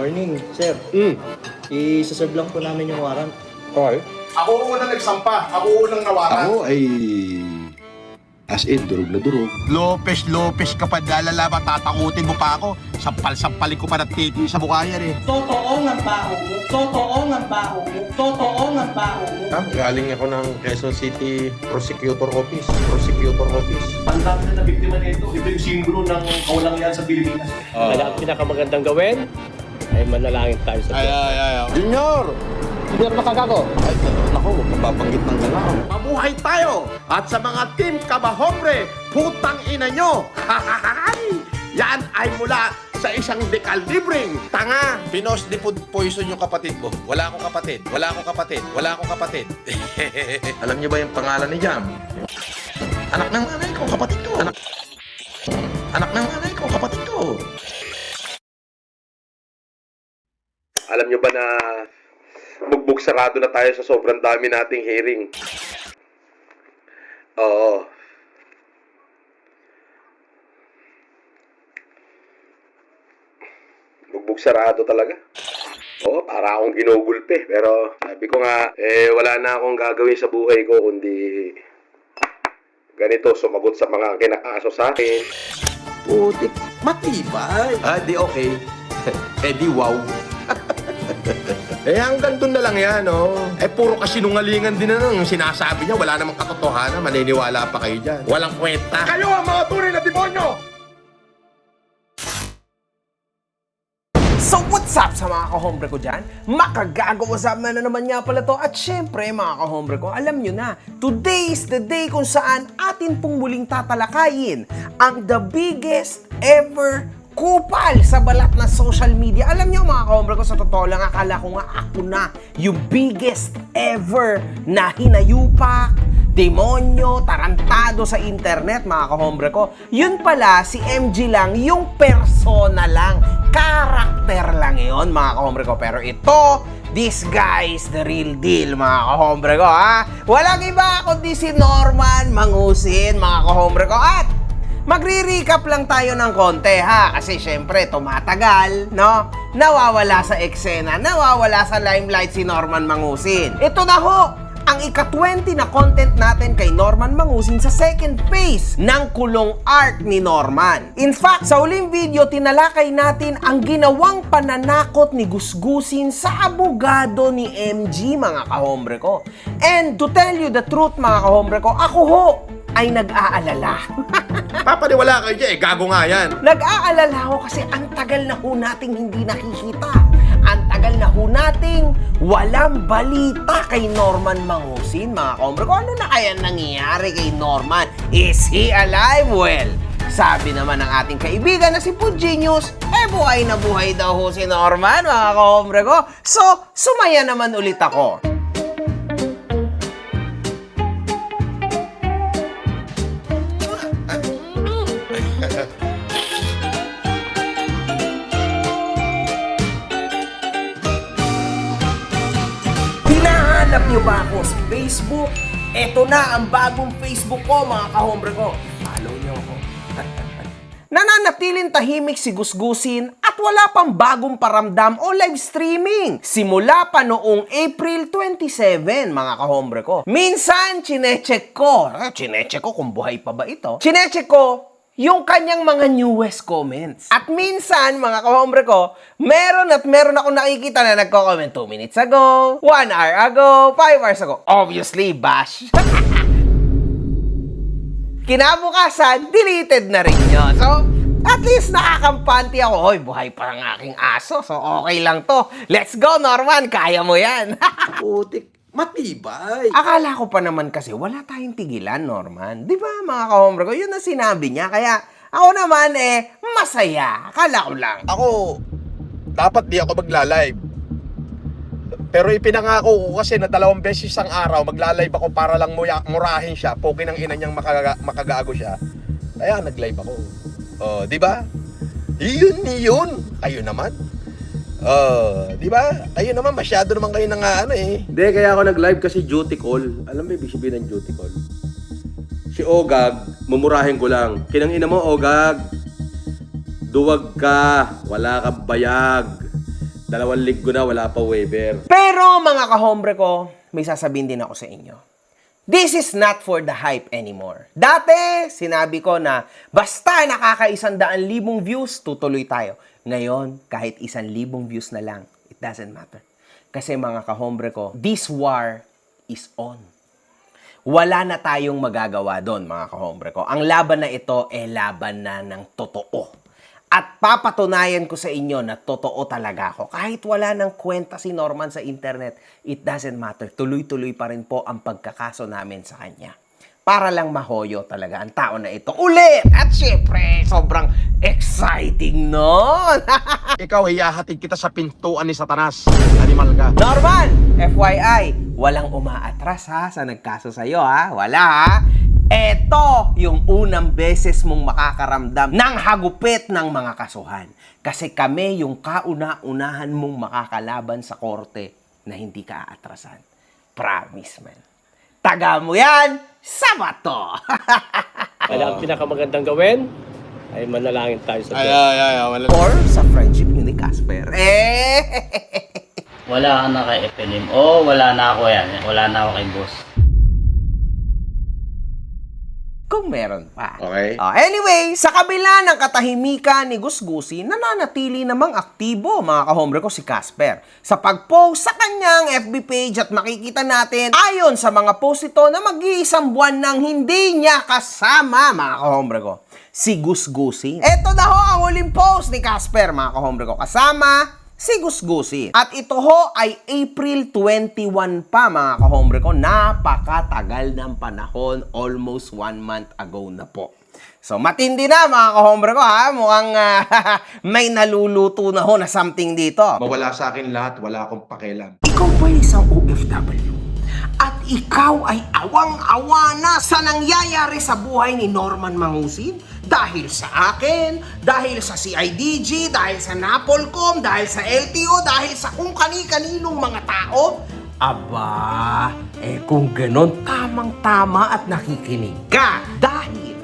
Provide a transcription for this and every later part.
Morning, sir. I-serve lang po namin yung warrant. Okay. Ako unang nagsampa. Ako unang nawaran. Ako ay as in, durog na durog. Lopez ka pa lalala, tatakutin mo pa ako. Sampal-sampalin ko pa ng titi sa mukha yan eh. Totoo ang baho mo. Totoo ang baho mo. Totoo ang baho mo. Galing ako ng Quezon City Prosecutor Office. Prosecutor Office. Ang dami na biktima nito. Ito yung simbolo ng kawalangan sa Pilipinas. Kaya ang pinakamagandang gawin ay manalangin tayo sa Diyos. Junior! Hindi ako makagago. Ay, naku, huwag kang babanggit ng galaw. Mabuhay tayo! At sa mga team kabahombre, putang ina nyo! Yan ay mula sa isang dekalibring tanga. Pinos di food poison yung kapatid mo. Wala akong kapatid. Wala akong kapatid. Wala akong kapatid. Alam niyo ba yung pangalan ni Jam? Anak ng nanay ko, kapatid ko. Anak ng nanay ko, kapatid ko. Alam niyo ba na bugbog sarado na tayo sa sobrang dami nating hearing? Oo. Bugbog sarado talaga. Oo, para akong ginugulpe. Pero sabi ko nga, wala na akong gagawin sa buhay ko kundi ganito, sumagot sa mga kinakaso sa akin. Putik, matibay. Di okay. Di wow. Hanggang doon na lang yan, oh. Puro kasinungalingan din na yung sinasabi niya. Wala namang katotohanan. Maniniwala pa kayo dyan. Walang kwenta. Kayo ang mga tunay na demonyo! So what's up sa mga kahombre ko dyan? Makagago, what's up na naman nga pala to. At syempre mga kahombre ko, alam nyo na, today is the day kung saan atin pong muling tatalakayin ang the biggest ever kupal sa balat na social media. Alam nyo mga kahombre ko, sa totoo lang, akala ko nga ako na yung biggest ever na hinayupak, demonyo, tarantado sa internet, mga kahombre ko. Yun pala, si MG lang, yung persona lang, karakter lang yun, mga kahombre ko. Pero ito, this guy is the real deal, mga kahombre ko, ha? Walang iba kundi si Norman Mangusin, mga kahombre ko. At magre-recap lang tayo ng konti, ha? Kasi syempre, tumatagal, no? Nawawala sa eksena, nawawala sa limelight si Norman Mangusin. Ito na ho, ang ika-20 na content natin kay Norman Mangusin sa second phase ng kulong arc ni Norman. In fact, sa uling video, tinalakay natin ang ginawang pananakot ni Gusgusin sa abogado ni MG, mga kahombre ko. And to tell you the truth, mga kahombre ko, ako ho ay nag-aalala. Papaniwala kayo dyan, gago nga yan. Nag-aalala ako kasi ang tagal na ho nating hindi nakikita. Ang tagal na ho nating walang balita kay Norman Mangusin, mga kahombre ko. Ano na kaya nangyayari kay Norman? Is he alive? Well, sabi naman ng ating kaibigan na si Food Genius, buhay na buhay daw ho si Norman, mga kahombre ko. So, sumaya naman ulit ako. Hinahanap niyo ba ako sa Facebook? Eto na ang bagong Facebook ko, mga kahombre ko. Follow niyo ako. Nananatiling tahimik si Gusgusin at wala pang bagong paramdam o live streaming. Simula pa noong April 27, mga kahombre ko. Minsan, chinecheck ko. Chinecheck ko kung buhay pa ba ito. Chinecheck ko yung kanyang mga newest comments. At minsan, mga kahombre ko, meron ako nakikita na nagko-comment 2 minutes ago, 1 hour ago, 5 hours ago. Obviously, bash. Kinabukasan, deleted na rin yun. So, at least nakakampanti ako. Hoy, buhay pa ang aking aso. So, okay lang to. Let's go, Norman. Kaya mo yan. Putik, matibay. Akala ko pa naman kasi wala tayong tigilan, Norman. Di ba, mga kahombre ko? Yun ang sinabi niya. Kaya ako naman, masaya. Akala ko lang. Ako, dapat di ako magla-live. Pero ipinangako ko kasi na 2 beses isang araw magla-live ako para lang murahin siya. Pokin ang ina niyang makagago siya. Kaya nag-live ako. Oh, di ba? Yun. Kayo naman. Di ba? Kayo naman masyado naman kayo nang Hindi, kaya ako nag-live kasi duty call. Alam mo ibig sabihin ng duty call? Si Ogag, mumurahin ko lang. Kinang ina mo, Ogag. Duwag ka. Wala kang bayag. 2 linggo na, wala pa waiver. Pero mga kahombre ko, may sasabihin din ako sa inyo. This is not for the hype anymore. Dati, sinabi ko na basta nakaka-100,000 views, tutuloy tayo. Ngayon, kahit 1,000 views na lang, it doesn't matter. Kasi mga kahombre ko, this war is on. Wala na tayong magagawa doon, mga kahombre ko. Ang laban na ito, laban na ng totoo. At papatunayan ko sa inyo na totoo talaga ako. Kahit wala ng kwenta si Norman sa internet, it doesn't matter. Tuloy-tuloy pa rin po ang pagkakaso namin sa kanya. Para lang mahoyo talaga ang tao na ito ulit. At syempre, sobrang exciting nun. Ikaw, hiyahatid kita sa pintuan ni Satanas. Animal ka. Norman, FYI, walang umaatras ha sa nagkaso sa'yo ha. Wala ha. Eto yung unang beses mong makakaramdam ng hagupit ng mga kasuhan. Kasi kami yung kauna-unahan mong makakalaban sa korte na hindi ka aatrasan. Promise, man. Taga mo yan, Sabato! Kaya ang pinakamagandang gawin ay manalangin tayo sa Diyos. Wala. Or sa friendship ni Casper. Wala ka na kay FNM. Oo, wala na ako yan. Wala na ako kay boss. Kung meron pa. Okay. Anyway, sa kabila ng katahimikan ni Gusgusi, nananatili namang aktibo, mga kahombre ko, si Casper. Sa pag-post sa kanyang FB page at makikita natin, ayon sa mga post ito, na mag-iisang buwan nang hindi niya kasama, mga kahombre ko, si Gusgusi. Ito na ho ang huling post ni Casper, mga kahombre ko, kasama si Gusgusi. At ito ho ay April 21 pa, mga kahombre ko. Napakatagal ng panahon, almost 1 month ago na po. So, matindi na, mga kahombre ko, ha? Mukhang may naluluto na ho na something dito. Mawala sa akin lahat, wala akong pakialam. Ikaw ba isang OFW? At ikaw ay awang-awa na sa nangyayari sa buhay ni Norman Mangusin? Dahil sa akin, dahil sa CIDG, dahil sa Napolcom, dahil sa LTO, dahil sa kung kani-kaninong mga tao? Aba, kung ganon, tamang-tama at nakikinig ka. Dahil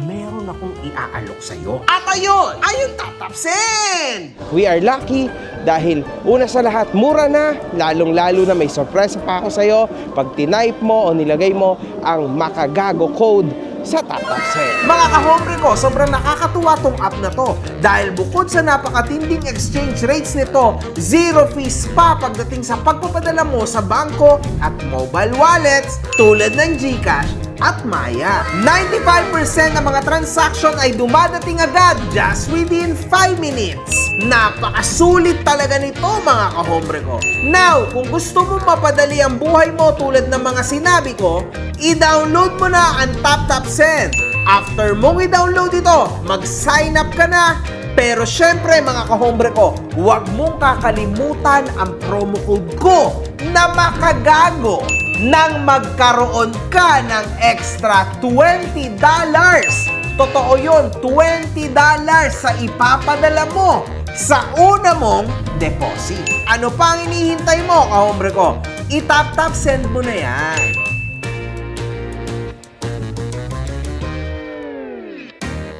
meron akong iaalok sa'yo. At ayun, tatapsin! We are lucky dahil una sa lahat, mura na, lalong-lalo na may surprise pa ako sa'yo pag tinype mo o nilagay mo ang Makagago code sa tatapsin. Mga kahombre ko, sobrang nakakatuwa tong app na to dahil bukod sa napakatinding exchange rates nito, zero fees pa pagdating sa pagpapadala mo sa bangko at mobile wallets tulad ng GCash at Maya. 95% ng mga transaction ay dumadating agad just within 5 minutes. Napakasulit talaga nito, mga kahombre ko. Now, kung gusto mo mapadali ang buhay mo tulad ng mga sinabi ko, i-download mo na ang TapTapSend. After mong i-download ito, mag-sign up ka na. Pero syempre, mga kahombre ko, huwag mong kakalimutan ang promo code ko na Makagago nang magkaroon ka ng extra $20. Totoo yun, $20 sa ipapadala mo sa una mong deposit. Ano pa ang hinihintay mo, kahombre ko? I-tap-tap-send mo na yan.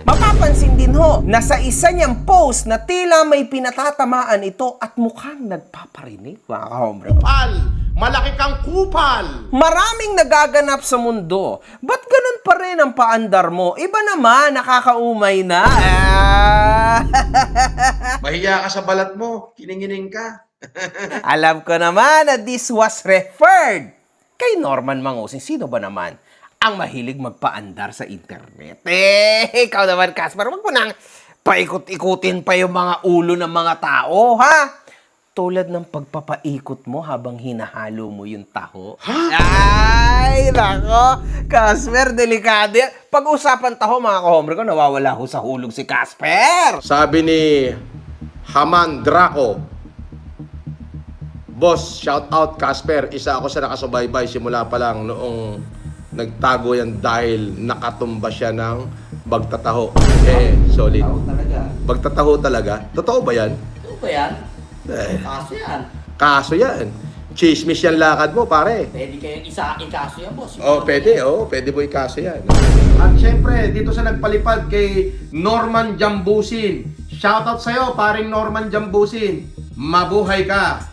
Mapapansin din ho na sa isa niyang post na tila may pinatatamaan ito at mukhang nagpaparinig, mga kahombre ko. Malaki kang kupal! Maraming nagaganap sa mundo. Ba't ganun pa rin ang paandar mo? Iba naman, nakakaumay na. Mahiya ka sa balat mo, kiningining ka. Alam ko naman na this was referred kay Norman Mangusin. Sino ba naman ang mahilig magpaandar sa internet? Ikaw naman, Casper, wag mo nang paikot-ikutin pa yung mga ulo ng mga tao, ha? Tulad ng pagpapaikot mo habang hinahalo mo yung taho. Ay, nako. Casper, delikado yan. Pag-usapan taho, mga kahombre ko, nawawala ho sa hulog si Casper. Sabi ni Haman Draco, Boss, shout out Casper. Isa ako sa nakasubaybay simula pa lang noong nagtago yan dahil nakatumba siya ng bagtataho. Solid. Bagtataho talaga. Totoo ba yan? Ano ba yan? Kaso yan. Kaso yan. Chismis yan lakad mo, pare. Pwede kayong ikaso yan, boss. Pwede mo ikaso yan. At syempre, dito sa nagpalipad kay Norman Jambusin. Shoutout sa'yo, paring Norman Jambusin. Mabuhay ka!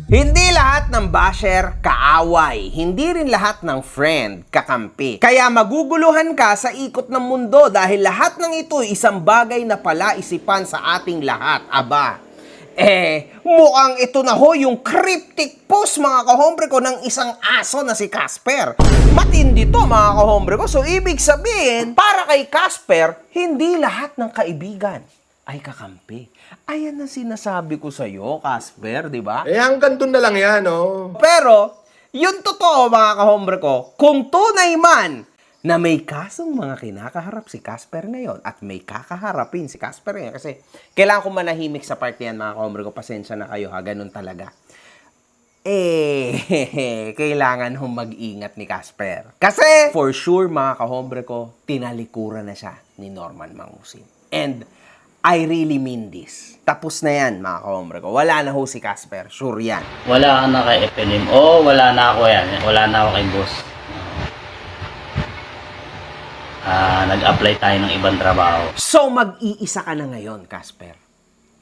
Hindi lahat ng basher kaaway, hindi rin lahat ng friend kakampi. Kaya maguguluhan ka sa ikot ng mundo dahil lahat ng ito isang bagay na palaisipan sa ating lahat. Aba, mukhang ito na ho yung cryptic post mga kahombre ko ng isang aso na si Casper. Matindi to mga kahombre ko. So ibig sabihin, para kay Casper, hindi lahat ng kaibigan ay kakampi. Ayan ang sinasabi ko sa'yo, Casper, di ba? Hanggang dun na lang yan, oh. Pero, yun totoo mga kahombre ko, kung tunay man na may kasong mga kinakaharap si Casper ngayon at may kakaharapin si Casper ngayon. Kasi kailangan ko manahimik sa part yan mga kahombre ko. Pasensya na kayo ha, ganun talaga. Kailangan hong mag-ingat ni Casper. Kasi, for sure mga kahombre ko, tinalikuran na siya ni Norman Mangusin. And, I really mean this. Tapos na yan, mga kahombre ko. Wala na ho si Casper. Sure yan. Wala ka na kay FNM. Oo, wala na ako yan. Wala na ako kay boss. Nag-apply tayo ng ibang trabaho. So, mag-iisa ka na ngayon, Casper.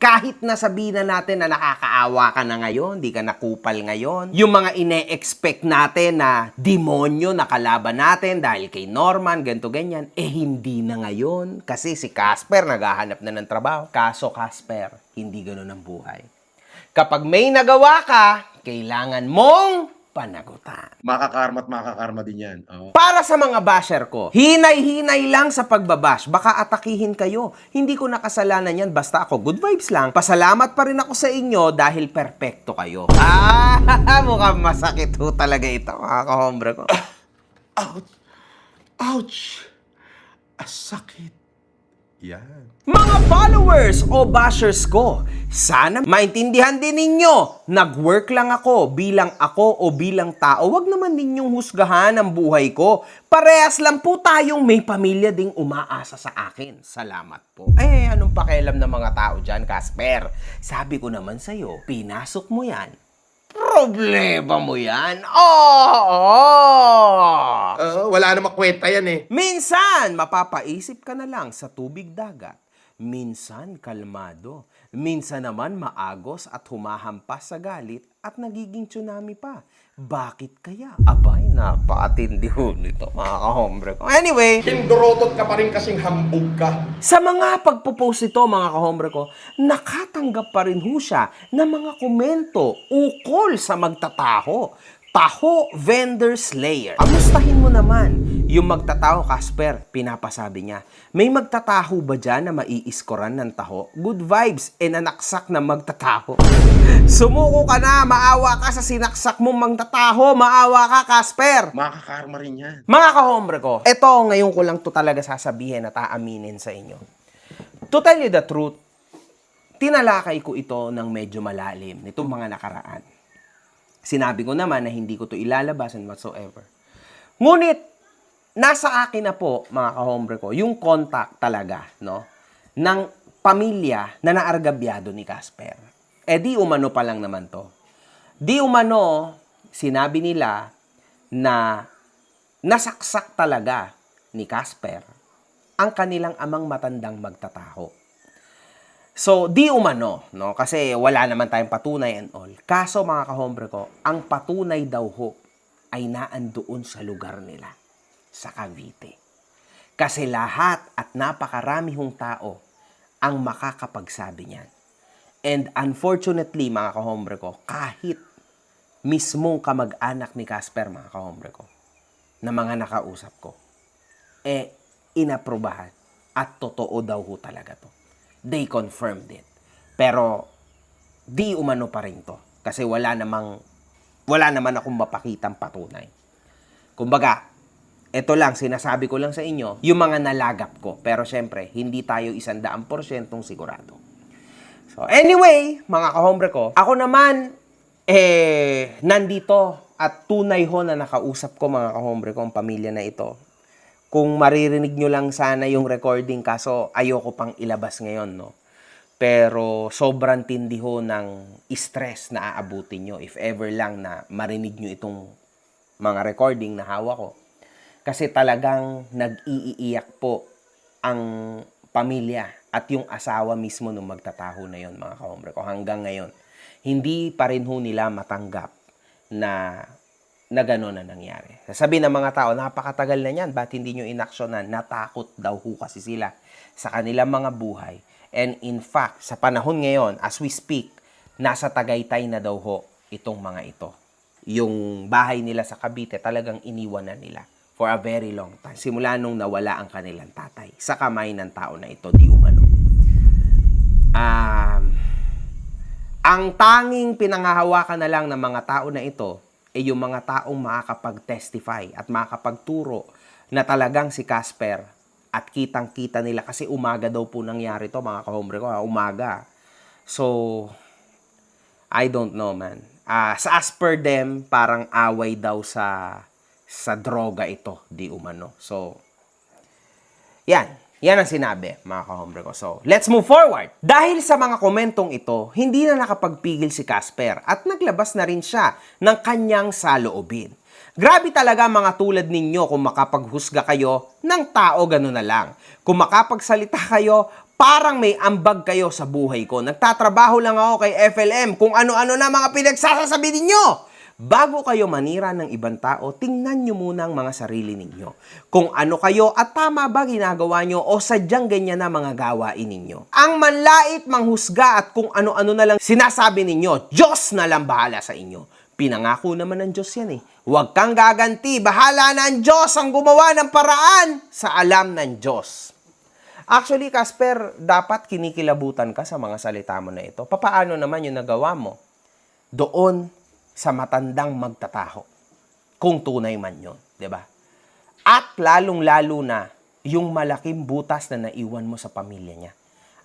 Kahit na sabihin na natin na nakakaawa ka na ngayon, di ka nakupal ngayon, yung mga ine-expect natin na demonyo na kalaban natin dahil kay Norman, ganito ganyan, hindi na ngayon. Kasi si Casper naghahanap na ng trabaho. Kaso, Casper, hindi ganun ang buhay. Kapag may nagawa ka, kailangan mong panagutan. Makakarma din yan. Oh. Para sa mga basher ko, hinay-hinay lang sa pagbabash. Baka atakihin kayo. Hindi ko nakasalanan yan, basta ako good vibes lang. Pasalamat pa rin ako sa inyo dahil perpekto kayo. Mukhang masakit ho talaga ito, mga kahombre ko. Ouch! Sakit. Yan. Mga followers o bashers ko, sana maintindihan din ninyo, nag-work lang ako bilang tao. Huwag naman ninyong husgahan ang buhay ko. Parehas lang po tayong may pamilya ding umaasa sa akin. Salamat po. Anong pakialam ng mga tao dyan, Casper? Sabi ko naman sa'yo, pinasok mo yan. Problema mo yan. Wala namang kwenta yan eh. Minsan, mapapaisip ka na lang sa tubig dagat. Minsan, kalmado. Minsan naman, maagos at humahampas sa galit at nagiging tsunami pa. Bakit kaya? Abay, napakatindi ho nito, mga kahombre ko. Anyway, Hindurotot ka pa rin kasing hambog ka. sa mga pagpo-post ito, mga kahombre ko, nakatanggap pa rin ho siya ng mga komento ukol sa magtataho. Taho Vendor Slayer. Kamustahin mo naman yung magtataho, Casper. Pinapasabi niya, may magtataho ba dyan na maiiskoran ng taho? Good vibes and nanaksak na magtataho. Sumuko ka na, maawa ka sa sinaksak mong magtataho. Maawa ka, Casper. Makakarma rin yan. Mga kahombre ko, eto ngayon ko lang to talaga sasabihin at aaminin sa inyo. To tell you the truth, tinalakay ko ito ng medyo malalim nitong mga nakaraan. Sinabi ko naman na hindi ko to ilalabas and whatsoever. Ngunit, nasa akin na po, mga kahombre ko, yung contact talaga, no, ng pamilya na naargabyado ni Casper. Di umano pa lang naman to. Di umano, sinabi nila na nasaksak talaga ni Casper ang kanilang amang matandang magtataho. So, di umano, no? Kasi wala naman tayong patunay and all. Kaso, mga kahombre ko, ang patunay daw ho ay naandoon sa lugar nila, sa Cavite. Kasi lahat at napakarami hong tao ang makakapagsabi niyan. And unfortunately, mga kahombre ko, kahit mismong kamag-anak ni Casper, mga kahombre ko, na mga nakausap ko, inaprobahan at totoo daw ho talaga to. They confirmed it. Pero, di umano pa rin to. Kasi wala naman akong mapakitang patunay. Kumbaga, ito lang, sinasabi ko lang sa inyo, yung mga nalagap ko. Pero syempre, hindi tayo 100% sigurado. So, anyway, mga kahombre ko, ako naman, nandito at tunay ho na nakausap ko, mga kahombre ko, ang pamilya na ito. Kung maririnig nyo lang sana yung recording, kaso ayoko pang ilabas ngayon, no? Pero sobrang tindi ho ng stress na aabutin nyo if ever lang na marinig nyo itong mga recording na hawak ko. Kasi talagang nag-iiyak po ang pamilya at yung asawa mismo nung magtataho na yon, mga kahombre ko. Hanggang ngayon, hindi pa rin ho nila matanggap na gano'n na nangyari. Sabi ng mga tao, napakatagal na yan, ba't hindi nyo inaksyonan? Natakot daw ho kasi sila sa kanilang mga buhay. And in fact, sa panahon ngayon, as we speak, nasa Tagaytay na daw ho itong mga ito. Yung bahay nila sa Cavite, talagang iniwan na nila for a very long time. Simula nung nawala ang kanilang tatay sa kamay ng tao na ito, di umano. Ang tanging pinangahawakan na lang ng mga tao na ito ay yung mga taong makakapag-testify at makakapagturo na talagang si Casper at kitang-kita nila kasi umaga daw po nangyari to, mga kahombre ko, umaga. So, I don't know, man. As per them, parang away daw sa droga ito, di umano. So, yan ang sinabi, mga kahombre ko. So, let's move forward. Dahil sa mga komentong ito, hindi na nakapagpigil si Casper at naglabas na rin siya ng kanyang saloobin. Grabe talaga mga tulad ninyo kung makapaghusga kayo ng tao, gano'n na lang. Kung makapagsalita kayo, parang may ambag kayo sa buhay ko. Nagtatrabaho lang ako kay FLM kung ano-ano na mga pinagsasasabi ninyo. Bago kayo manira ng ibang tao, tingnan nyo muna ang mga sarili ninyo. Kung ano kayo at tama ba ginagawa nyo o sadyang ganyan na mga gawain ninyo. Ang manlait, manghusga at kung ano-ano na lang sinasabi ninyo, Diyos na lang bahala sa inyo. Pinangako naman ng Diyos yan eh. Huwag kang gaganti, bahala na ang Diyos ang gumawa ng paraan sa alam ng Diyos. Actually, Casper, dapat kinikilabutan ka sa mga salita mo na ito. Papaano naman yung nagawa mo? Doon sa matandang magtataho. Kung tunay man yun, di ba? At lalong-lalo na yung malaking butas na naiwan mo sa pamilya niya.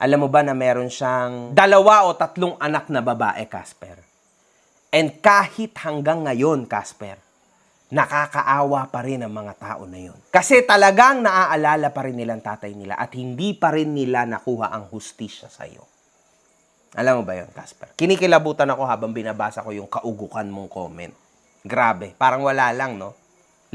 Alam mo ba na meron siyang 2 o 3 anak na babae, Casper? And kahit hanggang ngayon, Casper, nakakaawa pa rin ang mga tao na yun. Kasi talagang naaalala pa rin nilang tatay nila at hindi pa rin nila nakuha ang hustisya sa'yo. Alam mo ba yun, Casper? Kinikilabutan ako habang binabasa ko yung kaugukan mong comment. Grabe, parang wala lang, no?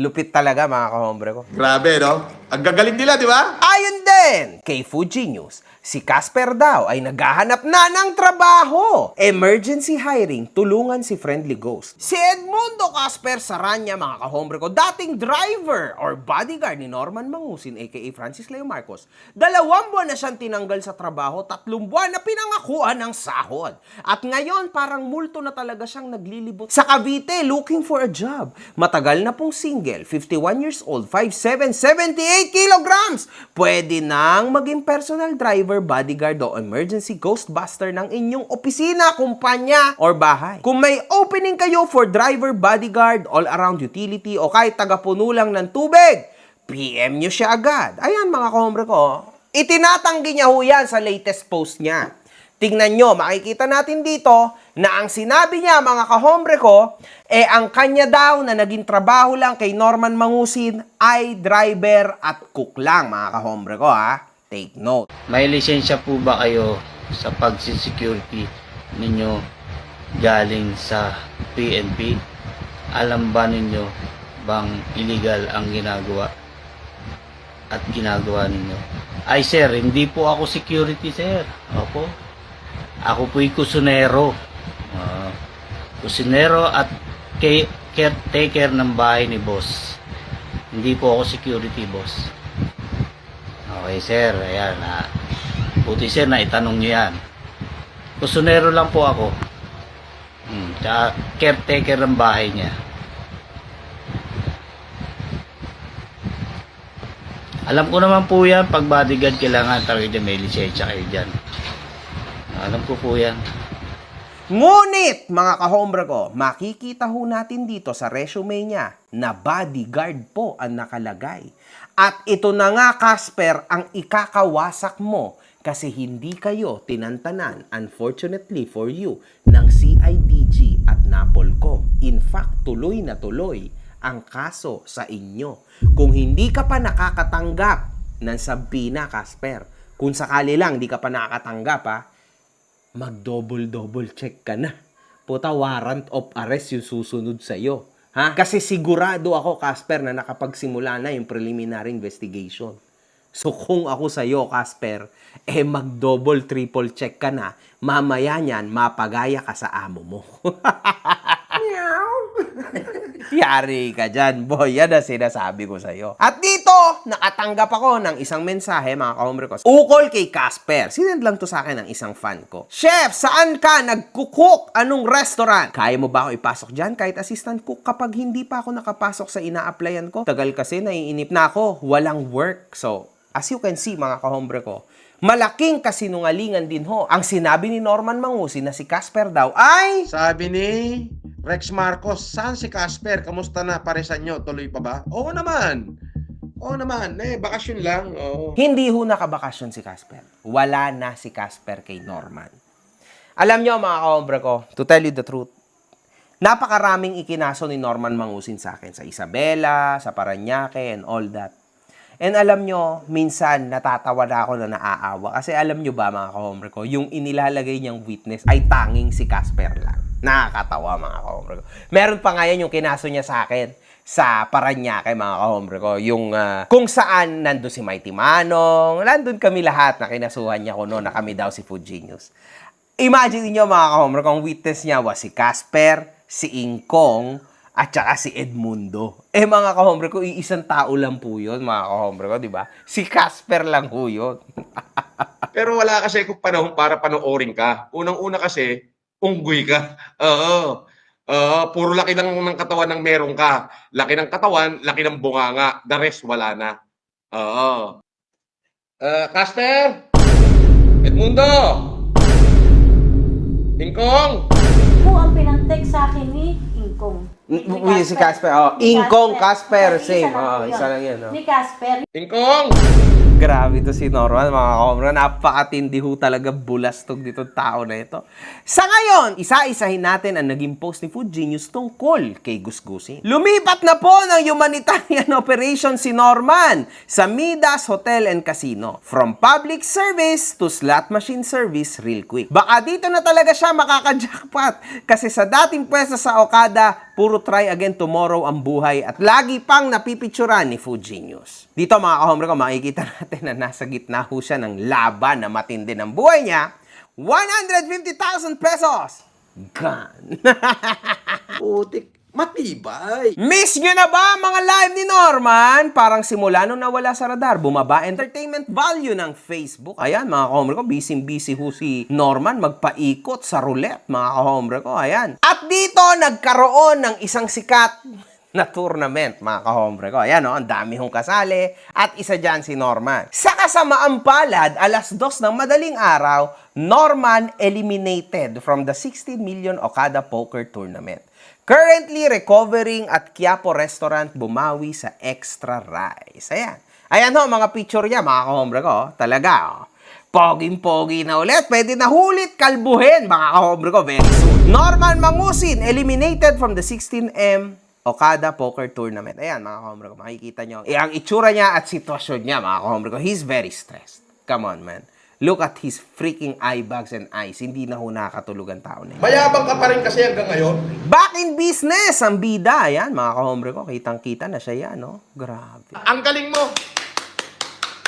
Lupit talaga, mga kahombre ko. Grabe, no? Ang gagaling nila, di ba? Ayon din kay Fuji News, si Casper daw ay naghahanap na ng trabaho. Emergency hiring, tulungan si Friendly Ghost. Si Edmundo Casper Saranya, mga kahombre ko, dating driver or bodyguard ni Norman Mangusin aka Francis Leo Marcos. 2 buwan na siyang tinanggal sa trabaho, 3 buwan na pinangakuan ng sahod. At ngayon, parang multo na talaga siyang naglilibot sa Cavite looking for a job. Matagal na pong single, 51 years old, 5'7", 78 kilograms. Pwede nang maging personal driver, bodyguard o emergency ghostbuster ng inyong opisina, kumpanya or bahay. Kung may opening kayo for driver, bodyguard, all-around utility o kahit tagapuno lang ng tubig, PM nyo siya agad. Ayan mga kahombre ko, itinatanggi niya ho yan sa latest post niya. Tingnan nyo, makikita natin dito na ang sinabi niya, mga kahombre ko, ang kanya daw na naging trabaho lang kay Norman Mangusin ay driver at cook lang, mga kahombre ko, ha? Take note. May lisensya po ba kayo sa pagsisecurity ninyo galing sa PNP? Alam ba ninyo bang illegal ang ginagawa at ginagawa ninyo? Ay sir, hindi po ako security sir. Opo. Ako po'y kusinero. Kusinero at caretaker ng bahay ni boss. Hindi po ako security boss. Okay sir, ayan. Buti sir na itanong nyo yan. Kusinero lang po ako. Tsaka caretaker ng bahay niya. Alam ko naman po yan, pag bodyguard kailangan talaga may lisensya kayo dyan. Alam ko po yan. Ngunit, mga kahombre ko, makikita ho natin dito sa resume niya na bodyguard po ang nakalagay. At ito na nga, Casper, ang ikakawasak mo kasi hindi kayo tinantanan, unfortunately for you, ng CIDG at NAPOLCOM. In fact, tuloy na tuloy ang kaso sa inyo. Kung hindi ka pa nakakatanggap ng sabina, Casper, kung sakali lang di ka pa nakakatanggap, mag-double check ka na. Puta, warrant of arrest yung susunod sa'yo. Ha? Kasi sigurado ako, Casper, na nakapagsimula na yung preliminary investigation. So kung ako sa'yo, Casper, mag-double, triple check ka na, mamaya niyan, mapagaya ka sa amo mo. Yari ka dyan, boy. Yan ang sinasabi ko sa'yo. At dito, nakatanggap ako ng isang mensahe, mga kahombre ko. Ukol kay Casper. Sinend lang to sa akin ng isang fan ko. Chef, saan ka nagkukook? Anong restaurant? Kaya mo ba ako ipasok dyan kahit assistant cook kapag hindi pa ako nakapasok sa ina-applyan ko? Tagal kasi, naiinip na ako. Walang work. So, as you can see, mga kahombre ko, malaking kasinungalingan din ho. Ang sinabi ni Norman Mangusin na si Casper daw ay... Sabi ni Rex Marcos, saan si Casper? Kamusta na paresan nyo? Tuloy pa ba? Oo naman. Bakasyon lang. Oo. Hindi ho nakabakasyon si Casper. Wala na si Casper kay Norman. Alam nyo, mga kahombre ko, to tell you the truth, napakaraming ikinaso ni Norman Mangusin sa akin. Sa Isabela, sa Parañaque, and all that. And alam nyo, minsan natatawa na ako na naaawa. Kasi alam nyo ba, mga kahombre ko, yung inilalagay niyang witness ay tanging si Casper lang. Nakakatawa, mga kahombre ko. Meron pa ngayon yung kinaso niya sa akin sa Parañaque, mga kahombre ko. Yung kung saan nandun si Mighty Manong, nandun kami lahat na kinasuhan niya ko noon na kami daw si Food Genius. Imagine niyo, mga kahombre ko, ang witness niya was si Casper, si Ingkong, at saka si Edmundo. Mga kahombre ko, iisang tao lang po yun, mga kahombre ko, di ba? Si Casper lang po yun. Pero wala kasi kung panahon para panoorin ka. Unang-una kasi, unggoy ka. Oo. Puro laki ng katawan ng meron ka. Laki ng katawan, laki ng bunganga. The rest, wala na. Oo. Casper? Edmundo? Ingkong? Po ang pinag-text sa akin ni Ingkong. Si Casper, Ingkong, Casper, same. Isa lang yun. Ni Casper. Ingkong? Grabe to si Norman, mga kahombre. Napakatindi ho talaga bulastog dito tao na ito. Sa ngayon, isa-isahin natin ang naging post ni Food Genius tungkol kay Gusgusin. Lumipat na po ng humanitarian operation si Norman sa Midas Hotel and Casino. From public service to slot machine service real quick. Baka dito na talaga siya makaka-jackpot. Kasi sa dating pwesto sa Okada, puro try again tomorrow ang buhay at lagi pang napipicturan ni Food Genius. Dito, mga kahombre ko, makikita natin na nasa gitna ho siya ng laban na matindi ng buhay niya. 150,000 pesos! Gone! Putik, matibay. Miss nyo na ba mga live ni Norman? Parang simula nung nawala sa radar, bumaba entertainment value ng Facebook. Ayan, mga kahombre ko, busy ho si Norman magpaikot sa roulette, mga kahombre ko. Ayan. At dito, nagkaroon ng isang sikat na tournament, mga kahombre ko. Ayan, ang dami hong kasali. At isa dyan si Norman. Sa kasamaang palad, alas 2 ng madaling araw, Norman eliminated from the 16 million Okada Poker Tournament. Currently recovering at Quiapo Restaurant bumawi sa extra rice. Ayan. Ayan ho, mga picture niya, mga kahombre ko. Talaga, poging-pogi na ulit. Pwede na hulit kalbuhin, mga kahombre ko, very soon. Norman Mangusin eliminated from the 16M Okada Poker Tournament. Ayan, mga kahombre ko, makikita nyo. Ang itsura niya at sitwasyon niya, mga kahombre ko, he's very stressed. Come on, man. Look at his freaking eye bags and eyes. Hindi na ho nakakatulog ang tao na yun. Mayabang ka pa rin kasi hanggang ngayon. Back in business, ang bida. Ayan, mga kahombre ko, kitang-kita na siya yan, no? Grabe. Ang galing mo.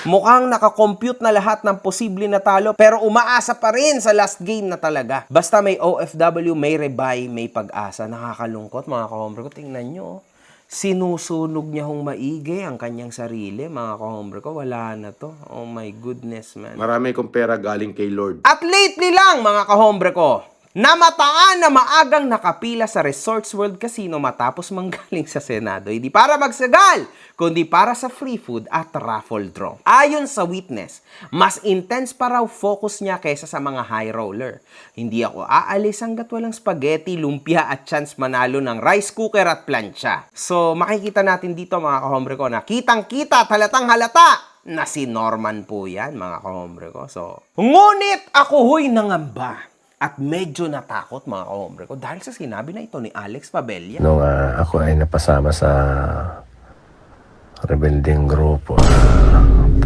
Mukhang nakakompute na lahat ng posible na talo, pero umaasa pa rin sa last game na talaga. Basta may OFW, may rebuy, may pag-asa. Nakakalungkot, mga kahombre ko. Tingnan nyo, sinusunog niya hong maigi ang kanyang sarili, mga kahombre ko. Wala na to. Oh my goodness, man. Marami kong pera galing kay Lord. At lately lang, mga kahombre ko, namataan na maagang nakapila sa Resorts World Casino matapos manggaling sa Senado. Hindi para magsagal, kundi para sa free food at raffle draw. Ayon sa witness, mas intense pa raw focus niya kaysa sa mga high roller. Hindi ako aalis hanggat walang spaghetti, lumpia at chance manalo ng rice cooker at plancha. So makikita natin dito, mga kahombre ko, na kitang-kita, halatang halata na si Norman po yan, mga kahombre ko. So, ngunit ako ho'y nangamba. At medyo natakot, mga kahombre ko, dahil sa sinabi na ito ni Alex Pabella. Nung ako ay napasama sa rebelding grupo, 30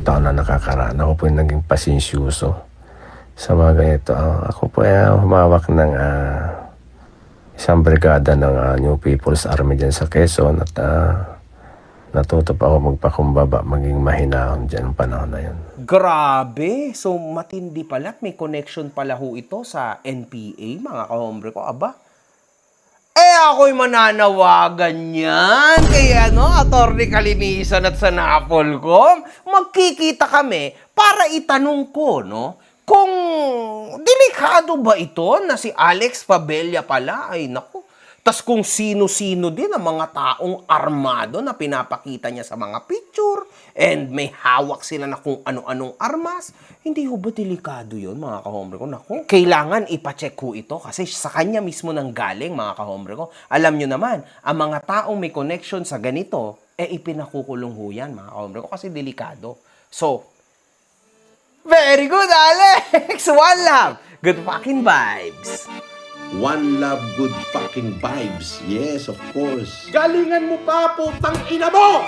taon na nakakaraan, ako po yung naging pasensyoso sa mga ganito. Ako po ay humawak ng isang brigada ng New People's Army dyan sa Quezon at natuto pa ako magpakumbaba, maging mahinahon dyan ang panahon na yun. Grabe! So, matindi pala at may connection pala ho ito sa NPA, mga kahombre ko. Aba, ako'y mananawagan yan. Kaya, Atty. Kalinisan at sa Napolcom, magkikita kami para itanong ko, kung delikado ba ito na si Alex Pabella pala? Ay, naku. Tas kung sino-sino din ang mga taong armado na pinapakita niya sa mga picture and may hawak sila na kung ano-anong armas, hindi ho ba delikado yun, mga kahombre ko? Naku, kailangan ipacheck ho ito kasi sa kanya mismo nang galing, mga kahombre ko. Alam nyo naman, ang mga taong may connection sa ganito, ipinakukulong ho yan, mga kahombre ko, kasi delikado. So, very good, Alex! One love! Good fucking vibes! One love, good fucking vibes. Yes, of course. Galingan mo pa, putang ina mo!